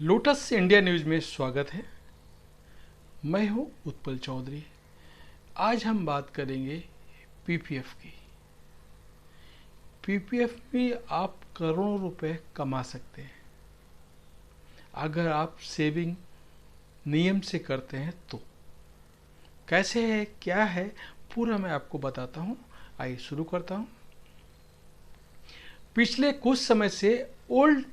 Lotus India news में स्वागत है। मैं हूं उत्पल चौधरी। आज हम बात करेंगे पीपीएफ की। पीपीएफ में आप करोड़ों रुपए कमा सकते हैं अगर आप सेविंग नियम से करते हैं तो। कैसे है, क्या है, पूरा मैं आपको बताता हूं। आइए शुरू करता हूं। पिछले कुछ समय से ओल्ड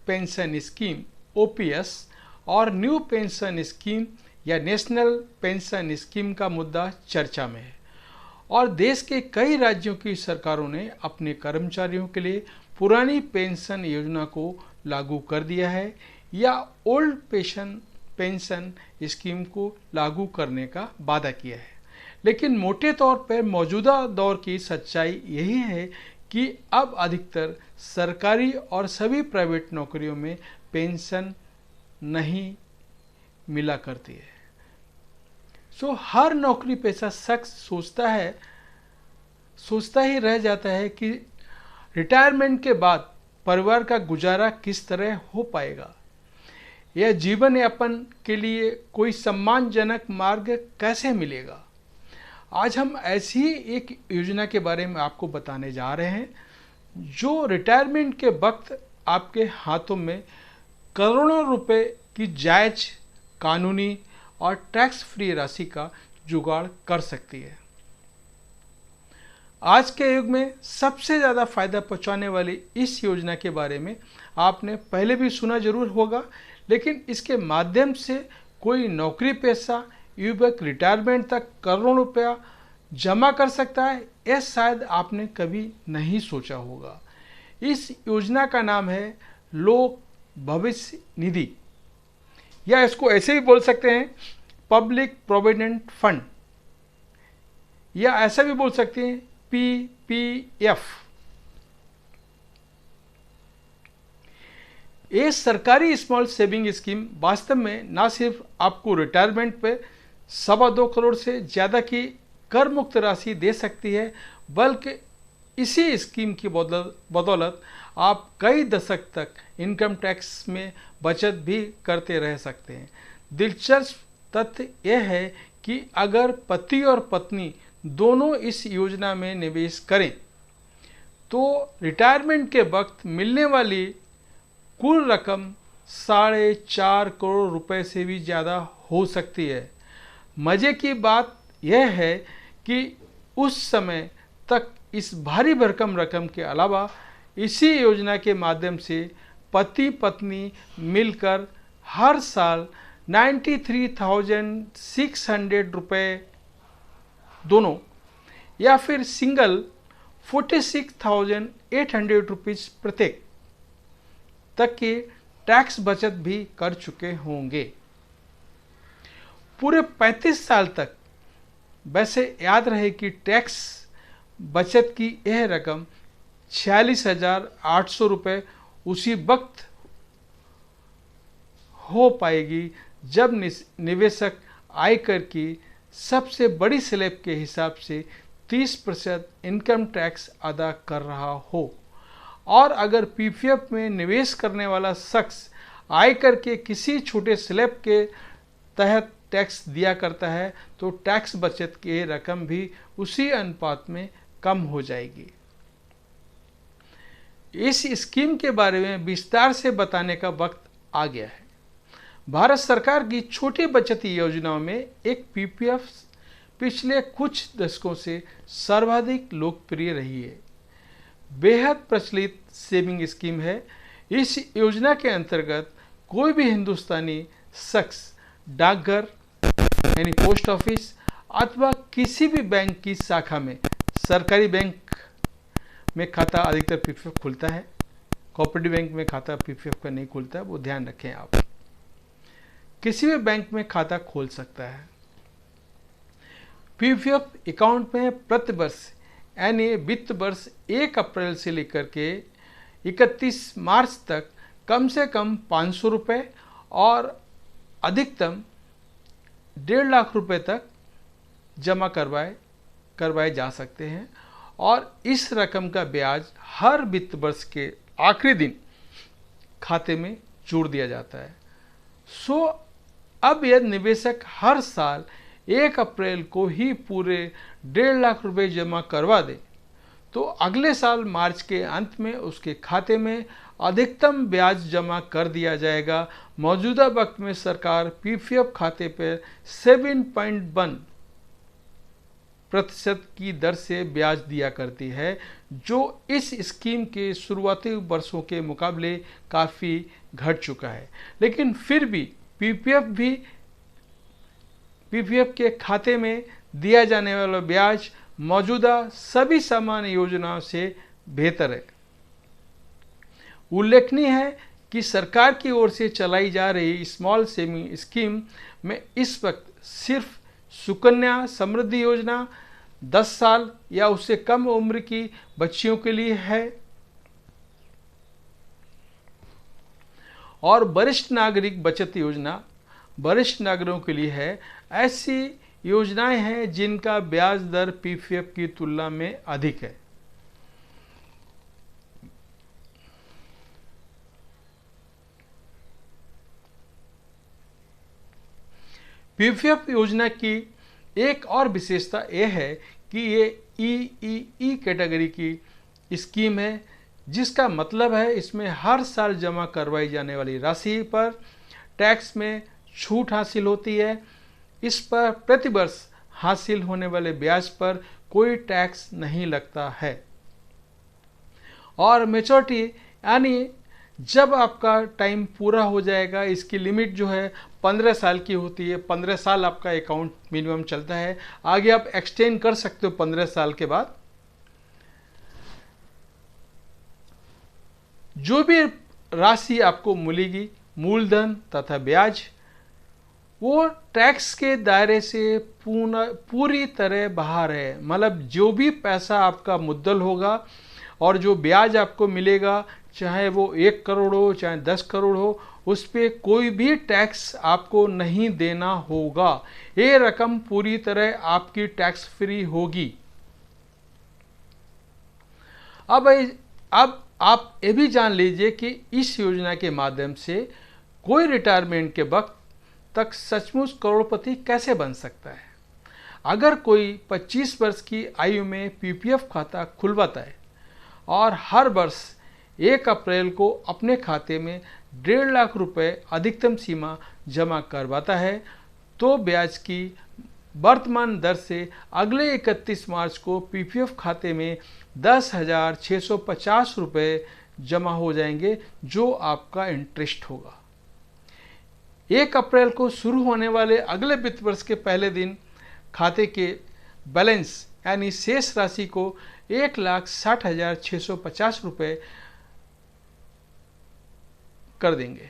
पेंशन स्कीम ओपीएस और न्यू पेंशन स्कीम या नेशनल पेंशन स्कीम का मुद्दा चर्चा में है और देश के कई राज्यों की सरकारों ने अपने कर्मचारियों के लिए पुरानी पेंशन योजना को लागू कर दिया है या ओल्ड पेंशन स्कीम को लागू करने का वादा किया है। लेकिन मोटे तौर पर मौजूदा दौर की सच्चाई यही है कि अब अधिकतर सरकारी और सभी प्राइवेट नौकरियों में पेंशन नहीं मिला करती है। हर नौकरी पेशा शख्स सोचता ही रह जाता है कि रिटायरमेंट के बाद परिवार का गुजारा किस तरह हो पाएगा या जीवन यापन के लिए कोई सम्मानजनक मार्ग कैसे मिलेगा। आज हम ऐसी ही एक योजना के बारे में आपको बताने जा रहे हैं जो रिटायरमेंट के वक्त आपके हाथों में करोड़ों रुपए की जायज, कानूनी और टैक्स फ्री राशि का जुगाड़ कर सकती है। आज के युग में सबसे ज़्यादा फायदा पहुंचाने वाली इस योजना के बारे में आपने पहले भी सुना जरूर होगा, लेकिन इसके माध्यम से कोई नौकरी पेशा युवक रिटायरमेंट तक करोड़ों रुपया जमा कर सकता है, यह शायद आपने कभी नहीं सोचा होगा। इस योजना का नाम है लोक भविष्य निधि, या इसको ऐसे भी बोल सकते हैं पब्लिक प्रोविडेंट फंड, या ऐसा भी बोल सकते हैं पीपीएफ। ये सरकारी स्मॉल सेविंग स्कीम वास्तव में न सिर्फ आपको रिटायरमेंट पे 2.25 करोड़ से ज़्यादा की कर मुक्त राशि दे सकती है, बल्कि इसी स्कीम की बदौलत आप कई दशक तक इनकम टैक्स में बचत भी करते रह सकते हैं। दिलचस्प तथ्य यह है कि अगर पति और पत्नी दोनों इस योजना में निवेश करें तो रिटायरमेंट के वक्त मिलने वाली कुल रकम 4.5 करोड़ रुपए से भी ज़्यादा हो सकती है। मज़े की बात यह है कि उस समय तक इस भारी भरकम रकम के अलावा इसी योजना के माध्यम से पति पत्नी मिलकर हर साल 93,600 रुपये दोनों, या फिर सिंगल 46,800 रुपीज़ प्रत्येक तक की टैक्स बचत भी कर चुके होंगे। पूरे 35 साल तक। वैसे याद रहे कि टैक्स बचत की यह रकम 46,800 रुपये उसी वक्त हो पाएगी जब निवेशक आयकर की सबसे बड़ी स्लैब के हिसाब से 30% इनकम टैक्स अदा कर रहा हो। और अगर पीपीएफ में निवेश करने वाला शख्स आयकर के किसी छोटे स्लैब के तहत टैक्स दिया करता है तो टैक्स बचत की रकम भी उसी अनुपात में कम हो जाएगी। इस स्कीम के बारे में विस्तार से बताने का वक्त आ गया है। भारत सरकार की छोटी बचत योजनाओं में एक पीपीएफ पिछले कुछ दशकों से सर्वाधिक लोकप्रिय रही है। बेहद प्रचलित सेविंग स्कीम है। इस योजना के अंतर्गत कोई भी हिंदुस्तानी शख्स डाकघर यानी पोस्ट ऑफिस अथवा किसी भी बैंक की शाखा में, सरकारी बैंक में खाता अधिकतर पीपीएफ खुलता है, कोऑपरेटिव बैंक में खाता पीपीएफ का नहीं खुलता है, वो ध्यान रखें आप। किसी भी बैंक में खाता खोल सकता है। पीपीएफ अकाउंट में प्रति वर्ष यानी वित्त वर्ष 1 अप्रैल से लेकर के 31 मार्च तक कम से कम 500 रुपये और अधिकतम 1.5 लाख रुपए तक जमा करवाए जा सकते हैं और इस रकम का ब्याज हर वित्त वर्ष के आखिरी दिन खाते में जोड़ दिया जाता है। सो अब यदि निवेशक हर साल 1 अप्रैल को ही पूरे 1.5 लाख रुपए जमा करवा दे तो अगले साल मार्च के अंत में उसके खाते में अधिकतम ब्याज जमा कर दिया जाएगा। मौजूदा वक्त में सरकार पीपीएफ खाते पर 7.1% की दर से ब्याज दिया करती है, जो इस स्कीम के शुरुआती वर्षों के मुकाबले काफ़ी घट चुका है। लेकिन फिर भी पीपीएफ के खाते में दिया जाने वाला ब्याज मौजूदा सभी सामान्य योजनाओं से बेहतर है। उल्लेखनीय है कि सरकार की ओर से चलाई जा रही स्मॉल सेविंग स्कीम में इस वक्त सिर्फ सुकन्या समृद्धि योजना 10 साल या उससे कम उम्र की बच्चियों के लिए है और वरिष्ठ नागरिक बचत योजना वरिष्ठ नागरिकों के लिए है। ऐसी योजनाएं हैं जिनका ब्याज दर पीपीएफ की तुलना में अधिक है। पीपीएफ योजना की एक और विशेषता यह है कि ये ईईई कैटेगरी की स्कीम है, जिसका मतलब है इसमें हर साल जमा करवाई जाने वाली राशि पर टैक्स में छूट हासिल होती है। इस पर प्रतिवर्ष हासिल होने वाले ब्याज पर कोई टैक्स नहीं लगता है और मैच्योरिटी यानी जब आपका टाइम पूरा हो जाएगा, इसकी लिमिट जो है 15 साल की होती है। 15 साल आपका अकाउंट मिनिमम चलता है, आगे आप एक्सटेंड कर सकते हो 15 साल के बाद। जो भी राशि आपको मिलेगी, मूलधन तथा ब्याज, वो टैक्स के दायरे से पूरी तरह बाहर है। मतलब जो भी पैसा आपका मुद्दल होगा और जो ब्याज आपको मिलेगा, चाहे वो 1 करोड़ हो चाहे 10 करोड़ हो, उस पर कोई भी टैक्स आपको नहीं देना होगा। ये रकम पूरी तरह आपकी टैक्स फ्री होगी। अब आप ये भी जान लीजिए कि इस योजना के माध्यम से कोई रिटायरमेंट के वक्त तक सचमुच करोड़पति कैसे बन सकता है। अगर कोई 25 वर्ष की आयु में पीपीएफ खाता खुलवाता है और हर वर्ष 1 अप्रैल को अपने खाते में 1.5 लाख रुपए अधिकतम सीमा जमा करवाता है, तो ब्याज की वर्तमान दर से अगले 31 मार्च को पीपीएफ खाते में 10,650 रुपये जमा हो जाएंगे, जो आपका इंटरेस्ट होगा। 1 अप्रैल को शुरू होने वाले अगले वित्त वर्ष के पहले दिन खाते के बैलेंस यानी शेष राशि को 1,60,650 रुपये कर देंगे।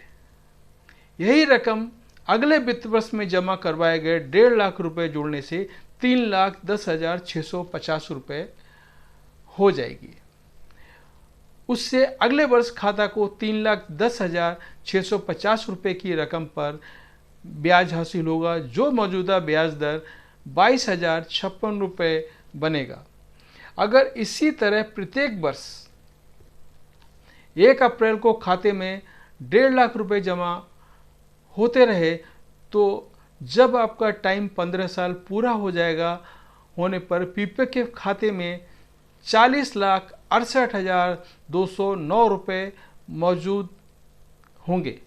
यही रकम अगले वित्त वर्ष में जमा करवाए गए 1.5 लाख रुपए जोड़ने से 3,10,650 रुपये हो जाएगी। उससे अगले वर्ष खाता को 3,10,650 रुपये की रकम पर ब्याज हासिल होगा, जो मौजूदा ब्याज दर 22,056 रुपये बनेगा। अगर इसी तरह प्रत्येक वर्ष 1 अप्रैल को खाते में 1.5 लाख रुपए जमा होते रहे, तो जब आपका टाइम 15 साल पूरा हो जाएगा होने पर पीपीएफ के खाते में 40,68,209 रुपये मौजूद होंगे,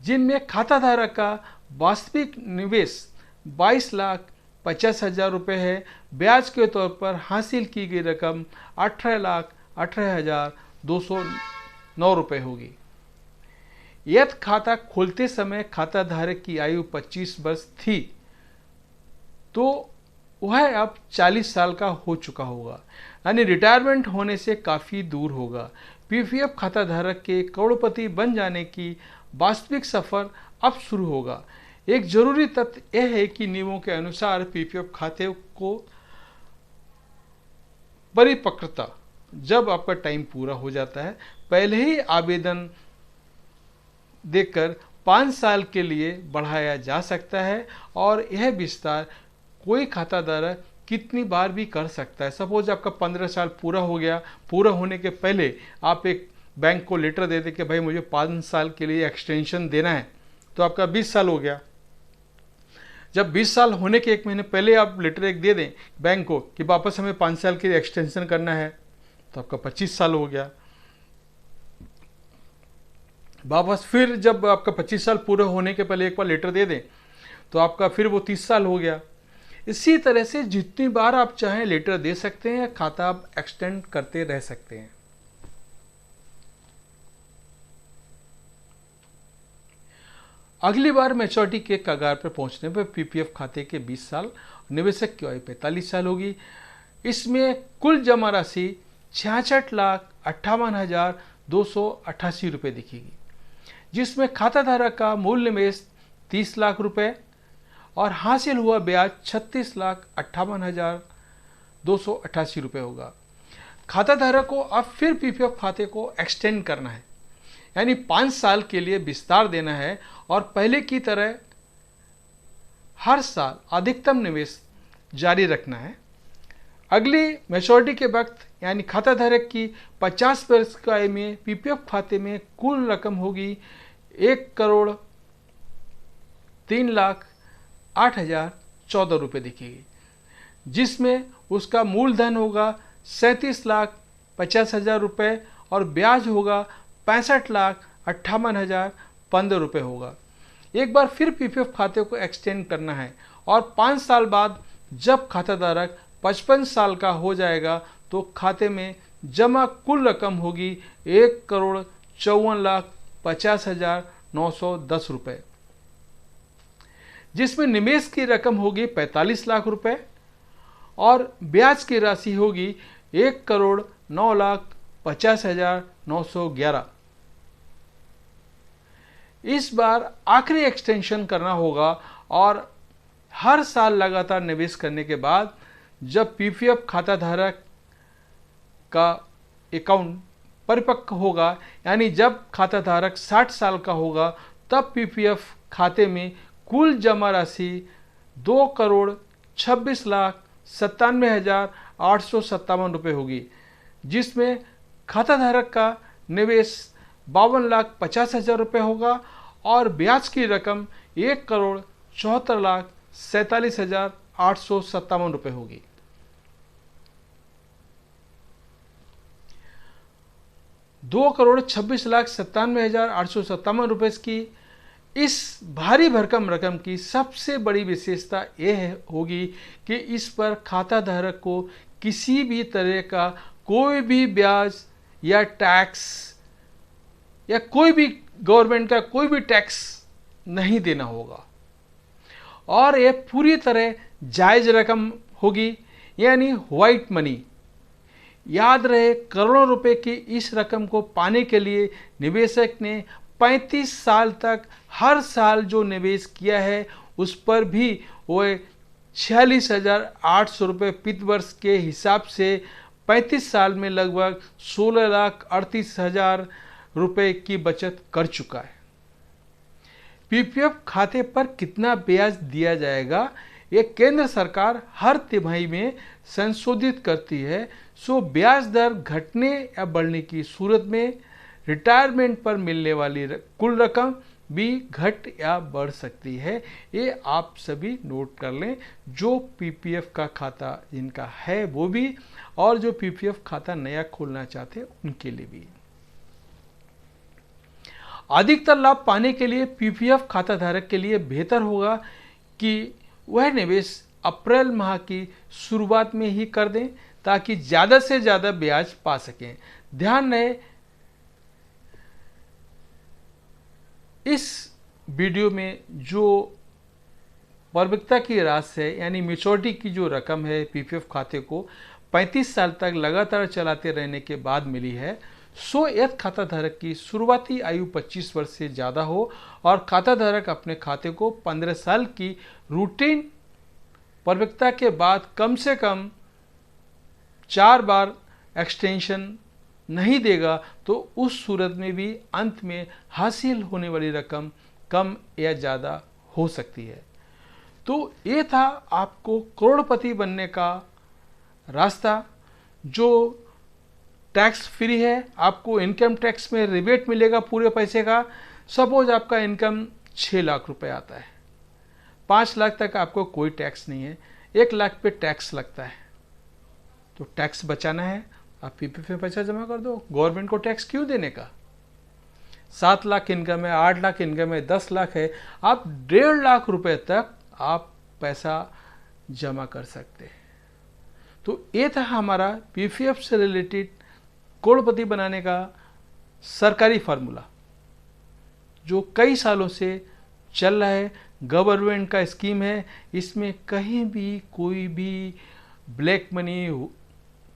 जिनमें खाता धारक का वास्तविक निवेश 22,50,000 रुपये है। ब्याज के तौर पर हासिल की गई रकम 18,18,209 रुपये होगी। यदि खाता खोलते समय खाता धारक की आयु 25 वर्ष थी, तो वह अब 40 साल का हो चुका होगा, यानी रिटायरमेंट होने से काफ़ी दूर होगा। पीपीएफ खाता धारक के करोड़पति बन जाने की वास्तविक सफ़र अब शुरू होगा। एक जरूरी तथ्य यह है कि नियमों के अनुसार पीपीएफ खाते को परिपक्वता जब आपका टाइम पूरा हो जाता है, पहले ही आवेदन देकर 5 साल के लिए बढ़ाया जा सकता है और यह विस्तार कोई खाताधारक कितनी बार भी कर सकता है। सपोज आपका 15 साल पूरा हो गया, पूरा होने के पहले आप एक बैंक को लेटर दे दें कि भाई मुझे 5 साल के लिए एक्सटेंशन देना है, तो आपका 20 साल हो गया। जब 20 साल होने के 1 महीने पहले आप लेटर एक दे दें बैंक को कि वापस हमें 5 साल के एक्सटेंशन करना है, तो आपका 25 साल हो गया। वापस फिर जब आपका 25 साल पूरे होने के पहले एक बार लेटर दे दें तो आपका फिर वो 30 साल हो गया। इसी तरह से जितनी बार आप चाहें लेटर दे सकते हैं, खाता आप एक्सटेंड करते रह सकते हैं। अगली बार मैच्योरिटी के कगार पर पहुंचने पर पीपीएफ खाते के 20 साल, निवेशक की आयु 45 साल होगी। इसमें कुल जमा राशि 66,58,288 रुपये दिखेगी, जिसमें खाताधारक का मूल निवेश 30 लाख रुपए और हासिल हुआ ब्याज 36,58,288 रुपये होगा। खाताधारक को अब फिर पीपीएफ खाते को एक्सटेंड करना है, यानी 5 साल के लिए विस्तार देना है और पहले की तरह हर साल अधिकतम निवेश जारी रखना है। अगली मैच्योरिटी के वक्त यानी खाताधारक की 50 वर्ष की आयु में पीपीएफ खाते में कुल रकम होगी 1,03,08,014 रुपये दिखेगी, जिसमें उसका मूलधन होगा 37,50,000 रुपये और ब्याज होगा 65,58,015 रुपये होगा। एक बार फिर पीपीएफ खाते को एक्सटेंड करना है और 5 साल बाद जब खाताधारक 55 साल का हो जाएगा तो खाते में जमा कुल रकम होगी 1,54,50,910 रुपये, जिसमें निवेश की रकम होगी 45 लाख रुपए और ब्याज की राशि होगी 1,09,50,911। इस बार आखिरी एक्सटेंशन करना होगा और हर साल लगातार निवेश करने के बाद जब पीपीएफ खाताधारक का अकाउंट परिपक्व होगा, यानी जब खाताधारक 60 साल का होगा, तब पीपीएफ खाते में कुल जमा राशि 2,26,97,857 रुपये होगी, जिसमें खाताधारक का निवेश 52,50,000 रुपये होगा और ब्याज की रकम 1,74,47,857 रुपये होगी। ₹2,26,97,857 रुपये की इस भारी भरकम रकम की सबसे बड़ी विशेषता यह होगी कि इस पर खाताधारक को किसी भी तरह का कोई भी ब्याज या टैक्स या कोई भी गवर्नमेंट का कोई भी टैक्स नहीं देना होगा और यह पूरी तरह जायज रकम होगी, यानी व्हाइट मनी। याद रहे, करोड़ों रुपए की इस रकम को पाने के लिए निवेशक ने 35 साल तक हर साल जो निवेश किया है उस पर भी वो 46,800 रुपये पित वर्ष के हिसाब से 35 साल में लगभग 16,38,000 रुपये की बचत कर चुका है। पीपीएफ खाते पर कितना ब्याज दिया जाएगा ये केंद्र सरकार हर तिमाही में संशोधित करती है, सो ब्याज दर घटने या बढ़ने की सूरत में रिटायरमेंट पर मिलने वाली कुल रकम भी घट या बढ़ सकती है। ये आप सभी नोट कर लें, जो पीपीएफ का खाता जिनका है वो भी और जो पीपीएफ खाता नया खोलना चाहते हैं उनके लिए भी। अधिकतर लाभ पाने के लिए पीपीएफ खाताधारक के लिए बेहतर होगा कि वह निवेश अप्रैल माह की शुरुआत में ही कर दें ताकि ज़्यादा से ज़्यादा ब्याज पा सकें। ध्यान रहे, इस वीडियो में जो परिपक्वता की राशि है यानी मैच्योरिटी की जो रकम है पीपीएफ खाते को 35 साल तक लगातार चलाते रहने के बाद मिली है, सो यदि खाताधारक की शुरुआती आयु 25 वर्ष से ज़्यादा हो और खाताधारक अपने खाते को 15 साल की रूटीन परिपक्वता के बाद कम से कम 4 बार एक्सटेंशन नहीं देगा तो उस सूरत में भी अंत में हासिल होने वाली रकम कम या ज़्यादा हो सकती है। तो ये था आपको करोड़पति बनने का रास्ता, जो टैक्स फ्री है। आपको इनकम टैक्स में रिबेट मिलेगा पूरे पैसे का। सपोज आपका इनकम 6 लाख रुपए आता है। 5 लाख तक आपको कोई टैक्स नहीं है, 1 लाख पे टैक्स लगता है। तो टैक्स बचाना है, आप पीपीएफ में पैसा जमा कर दो, गवर्नमेंट को टैक्स क्यों देने का। 7 लाख इनकम है, 8 लाख इनकम है, 10 लाख है, आप 1.5 लाख रुपए तक आप पैसा जमा कर सकते हैं। तो ये था हमारा पीपीएफ से रिलेटेड करोड़पति बनाने का सरकारी फार्मूला, जो कई सालों से चल रहा है, गवर्नमेंट का स्कीम है। इसमें कहीं भी कोई भी ब्लैक मनी,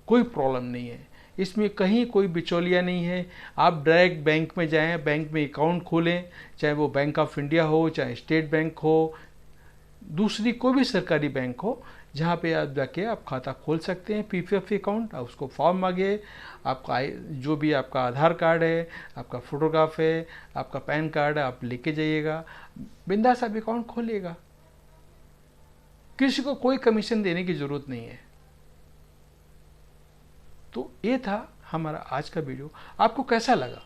कोई प्रॉब्लम नहीं है, इसमें कहीं कोई बिचौलिया नहीं है। आप डायरेक्ट बैंक में जाएं, बैंक में अकाउंट खोलें, चाहे वो बैंक ऑफ इंडिया हो, चाहे स्टेट बैंक हो, दूसरी कोई भी सरकारी बैंक हो, जहाँ पे आप जाके आप खाता खोल सकते हैं पीपीएफ अकाउंट। आप उसको फॉर्म मांगे, आपका जो भी आपका आधार कार्ड है, आपका फोटोग्राफ है, आपका पैन कार्ड है, आप लेके जाइएगा, बिंदास आप अकाउंट खोलिएगा, किसी को कोई कमीशन देने की ज़रूरत नहीं है। तो ये था हमारा आज का वीडियो। आपको कैसा लगा?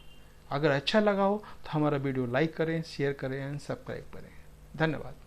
अगर अच्छा लगा हो तो हमारा वीडियो लाइक करें, शेयर करें एंड सब्सक्राइब करें। धन्यवाद।